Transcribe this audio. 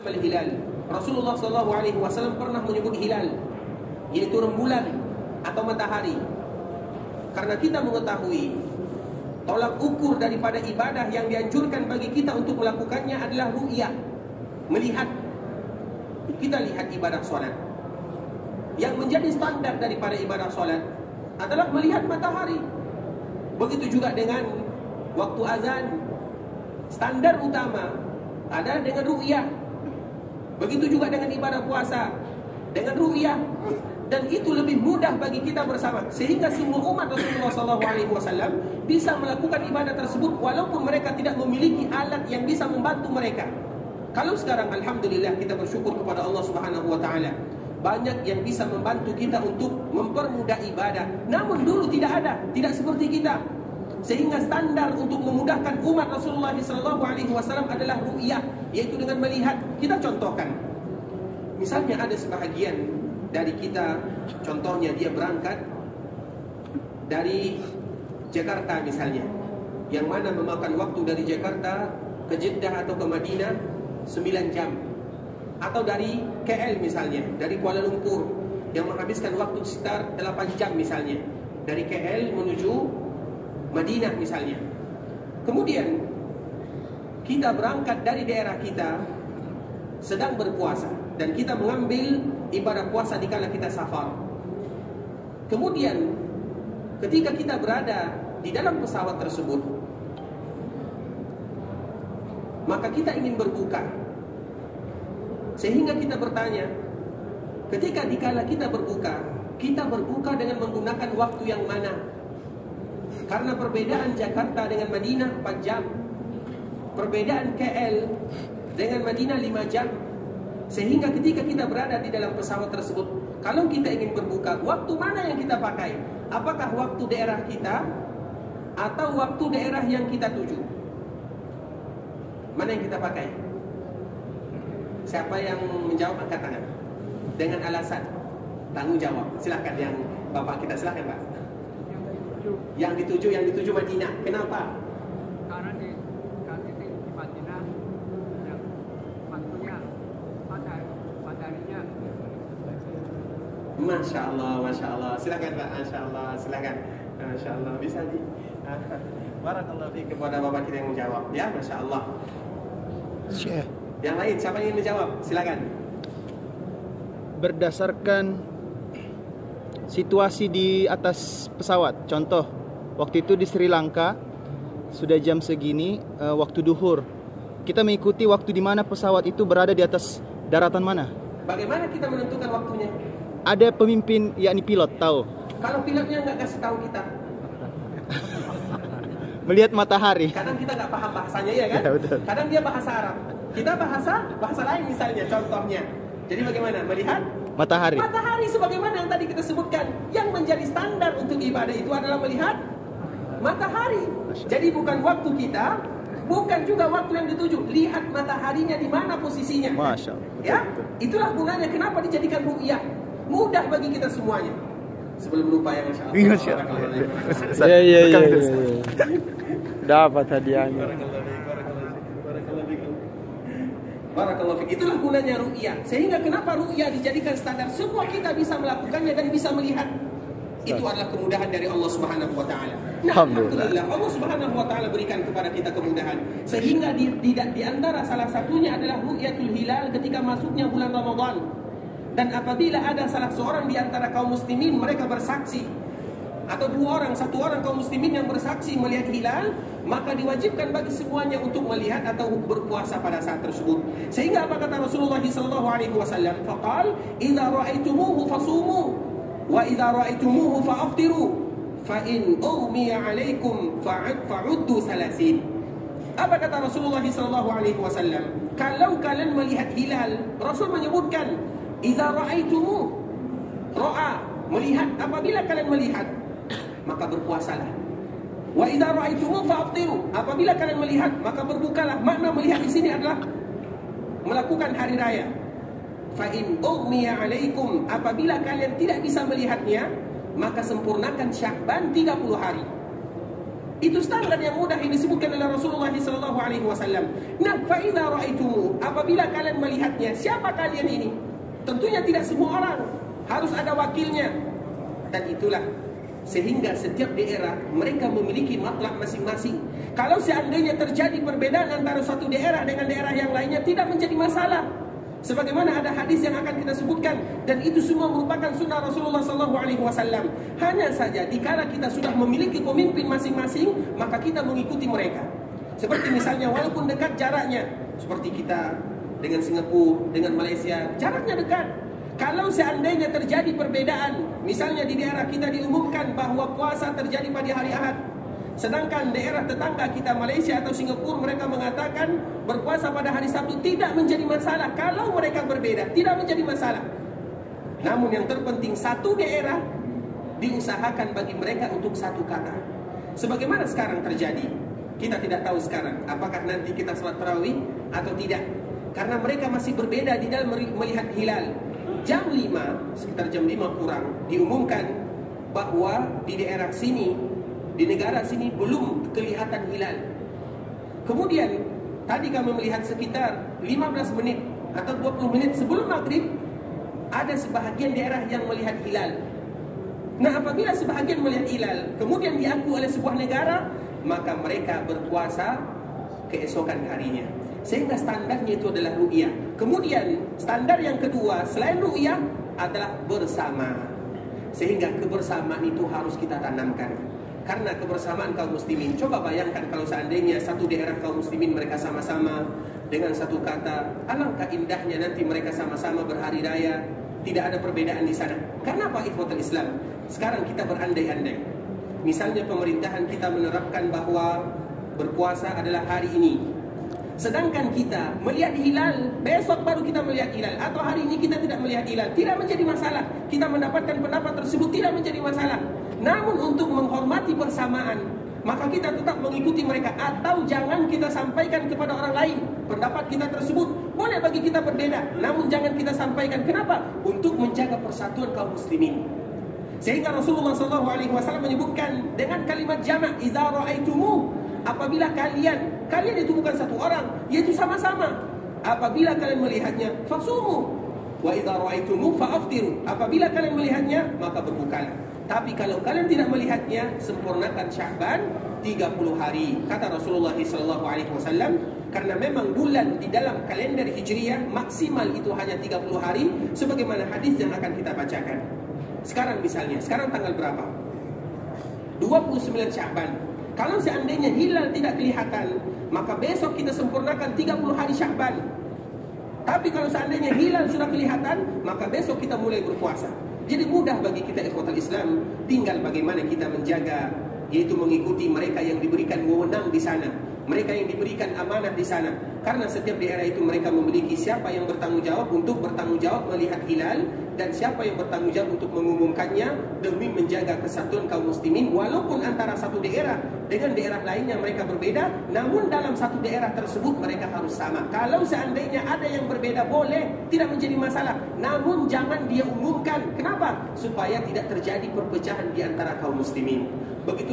al-hilal. Rasulullah SAW pernah menyebut hilal, yaitu rembulan atau matahari. Karena kita mengetahui tolak ukur daripada ibadah yang dianjurkan bagi kita untuk melakukannya adalah ru'yah, melihat. Kita lihat ibadah solat. Yang menjadi standar daripada ibadah solat adalah melihat matahari. Begitu juga dengan waktu azan. Standar utama ada dengan ru'yah. Begitu juga dengan ibadah puasa, dengan ru'yah. Dan itu lebih mudah bagi kita bersama, sehingga semua umat Rasulullah SAW bisa melakukan ibadah tersebut walaupun mereka tidak memiliki alat yang bisa membantu mereka. Kalau sekarang alhamdulillah kita bersyukur kepada Allah Subhanahu wa taala, banyak yang bisa membantu kita untuk mempermudah ibadah. Namun dulu tidak ada, tidak seperti kita. Sehingga standar untuk memudahkan umat Rasulullah SAW adalah ru'yah, yaitu dengan melihat. Kita contohkan, misalnya ada sebahagian dari kita, contohnya dia berangkat dari Jakarta misalnya, yang mana memakan waktu dari Jakarta ke Jeddah atau ke Madinah 9 jam. Atau dari KL misalnya, dari Kuala Lumpur, yang menghabiskan waktu sekitar 8 jam misalnya, dari KL menuju Madinah misalnya. Kemudian kita berangkat dari daerah kita sedang berpuasa, dan kita mengambil ibadah puasa dikala kita safar. Kemudian ketika kita berada di dalam pesawat tersebut, maka kita ingin berbuka. Sehingga kita bertanya, ketika dikala kita berbuka dengan menggunakan waktu yang mana? Karena perbedaan Jakarta dengan Madinah 4 jam, perbedaan KL dengan Madinah 5 jam. Sehingga ketika kita berada di dalam pesawat tersebut, kalau kita ingin berbuka, waktu mana yang kita pakai? Apakah waktu daerah kita atau waktu daerah yang kita tuju? Mana yang kita pakai? Siapa yang menjawab angkat tangan dengan alasan tanggung jawab. Silakan yang bapak kita, silakan Pak. Yang dituju Madinah. Kenapa? Karena di Madinah yang waktunya mataharinya. Masya Allah. Silakan Pak. Masya Allah, silakan. Masya Allah, bisa di. Barakallahu fiik kepada bapak kita yang menjawab. Ya, Masya Allah. Syekh. Yang lain, siapa yang ingin menjawab? Silakan. Berdasarkan situasi di atas pesawat, contoh waktu itu di Sri Lanka sudah jam segini, waktu duhur, kita mengikuti waktu di mana pesawat itu berada di atas daratan mana. Bagaimana kita menentukan waktunya? Ada pemimpin, yakni pilot, tahu. Kalau pilotnya nggak kasih tahu kita, Melihat matahari. kadang kita nggak paham bahasanya, ya kan? Ya, betul. Kadang dia bahasa Arab, kita bahasa lain misalnya, contohnya. Jadi bagaimana melihat Matahari. matahari sebagaimana yang tadi kita sebutkan. Yang menjadi standar untuk ibadah itu adalah melihat matahari. Jadi bukan waktu kita, bukan juga waktu yang dituju. Lihat mataharinya di mana posisinya. Masya Allah. Ya, itulah gunanya kenapa dijadikan ru'yah. Mudah bagi kita semuanya. Sebelum lupa ya, Masya Allah. Masya Allah. Iya. Dapat hadiahnya. Barakallahu fiik. Itulah gunanya ru'yah. Sehingga kenapa ru'yah dijadikan standar, semua kita bisa melakukannya dan bisa melihat. Itu adalah kemudahan dari Allah Subhanahu wa taala. Nah, alhamdulillah Allah Subhanahu wa taala berikan kepada kita kemudahan. Sehingga di antara salah satunya adalah ru'yatul hilal ketika masuknya bulan Ramadan. Dan apabila ada salah seorang di antara kaum muslimin mereka bersaksi, atau satu orang kaum muslimin yang bersaksi melihat hilal, maka diwajibkan bagi semuanya untuk melihat atau berpuasa pada saat tersebut. Sehingga apa kata Rasulullah SAW? Faqal, "Idza ra'aitumuhu fasumu, wa idza ra'aitumuhu fa'aftiru, fa in ughmiya 'alaikum fa'uddu salasin." Apa kata Rasulullah SAW? Kalau kalian melihat hilal, Rasul menyebutkan, "Idza ra'aitumuhu", melihat, apabila kalian melihat, maka berpuasalah. Wa idza ra'aitumuhu fa'aftiru, apabila kalian melihat, maka berbukalah. Makna melihat di sini adalah melakukan hari raya. Fa in ughmiya 'alaikum, apabila kalian tidak bisa melihatnya, maka sempurnakan Sya'ban 30 hari. Itu standar yang mudah yang disebutkan oleh Rasulullah SAW. Nah, fa idza ra'aitumu, apabila kalian melihatnya, siapa kalian ini? Tentunya tidak semua orang, harus ada wakilnya. Dan itulah sehingga setiap daerah mereka memiliki matlab masing-masing. Kalau seandainya terjadi perbedaan antara suatu daerah dengan daerah yang lainnya, tidak menjadi masalah. Sebagaimana ada hadis yang akan kita sebutkan, dan itu semua merupakan sunnah Rasulullah SAW. Hanya saja dikala kita sudah memiliki pemimpin masing-masing, maka kita mengikuti mereka. Seperti misalnya walaupun dekat jaraknya, seperti kita dengan Singapura, dengan Malaysia, jaraknya dekat. Kalau seandainya terjadi perbedaan, misalnya di daerah kita diumumkan bahwa puasa terjadi pada hari Ahad, sedangkan daerah tetangga kita Malaysia atau Singapura mereka mengatakan berpuasa pada hari Sabtu, tidak menjadi masalah. Kalau mereka berbeda, tidak menjadi masalah. Namun yang terpenting satu daerah diusahakan bagi mereka untuk satu kata. Sebagaimana sekarang terjadi, kita tidak tahu sekarang apakah nanti kita salat tarawih atau tidak, karena mereka masih berbeda di dalam melihat hilal. Jam 5, sekitar jam 5 kurang, diumumkan bahwa di daerah sini, di negara sini belum kelihatan hilal. Kemudian tadi kami melihat sekitar 15 menit atau 20 menit sebelum maghrib, ada sebahagian daerah yang melihat hilal. Nah, apabila sebahagian melihat hilal kemudian diakui oleh sebuah negara, maka mereka berpuasa keesokan harinya. Sehingga standarnya itu adalah ru'yah. Kemudian standar yang kedua selain ru'yah adalah bersama. Sehingga kebersamaan itu harus kita tanamkan. Karena kebersamaan kaum muslimin, coba bayangkan kalau seandainya satu daerah kaum muslimin mereka sama-sama dengan satu kata, alangkah indahnya nanti mereka sama-sama berhari raya, tidak ada perbedaan di sana. Kenapa ikhwatul Islam? Sekarang kita berandai-andai. Misalnya pemerintahan kita menerapkan bahwa berpuasa adalah hari ini, sedangkan kita melihat hilal, besok baru kita melihat hilal, atau hari ini kita tidak melihat hilal, tidak menjadi masalah. Kita mendapatkan pendapat tersebut tidak menjadi masalah. Namun untuk menghormati persamaan, maka kita tetap mengikuti mereka. Atau jangan kita sampaikan kepada orang lain pendapat kita tersebut. Boleh bagi kita berbeda, namun jangan kita sampaikan. Kenapa? Untuk menjaga persatuan kaum muslimin. Sehingga Rasulullah SAW menyebutkan dengan kalimat jamak, idza ra'aitumu, apabila kalian itu bukan satu orang, yaitu sama-sama. Apabila kalian melihatnya, fasumu. Wa idza ra'aitumu fa'aftiru. Apabila kalian melihatnya, maka berbukalah. Tapi kalau kalian tidak melihatnya, sempurnakan Sya'ban 30 hari. Kata Rasulullah SAW, karena memang bulan di dalam kalender Hijriyah maksimal itu hanya 30 hari, sebagaimana hadis yang akan kita bacakan. Sekarang misalnya, sekarang tanggal berapa? 29 Sya'ban. Kalau seandainya hilal tidak kelihatan, maka besok kita sempurnakan 30 hari Sya'ban. Tapi kalau seandainya hilal sudah kelihatan, maka besok kita mulai berpuasa. Jadi mudah bagi kita ikhwatul Islam, tinggal bagaimana kita menjaga, yaitu mengikuti mereka yang diberikan wewenang di sana, mereka yang diberikan amanah di sana. Karena setiap daerah itu mereka memiliki siapa yang bertanggung jawab untuk bertanggung jawab melihat hilal, dan siapa yang bertanggung jawab untuk mengumumkannya demi menjaga kesatuan kaum muslimin. Walaupun antara satu daerah dengan daerah lainnya mereka berbeda, namun dalam satu daerah tersebut mereka harus sama. Kalau seandainya ada yang berbeda, boleh, tidak menjadi masalah, namun jangan dia umumkan. Kenapa? Supaya tidak terjadi perpecahan di antara kaum muslimin. Begitu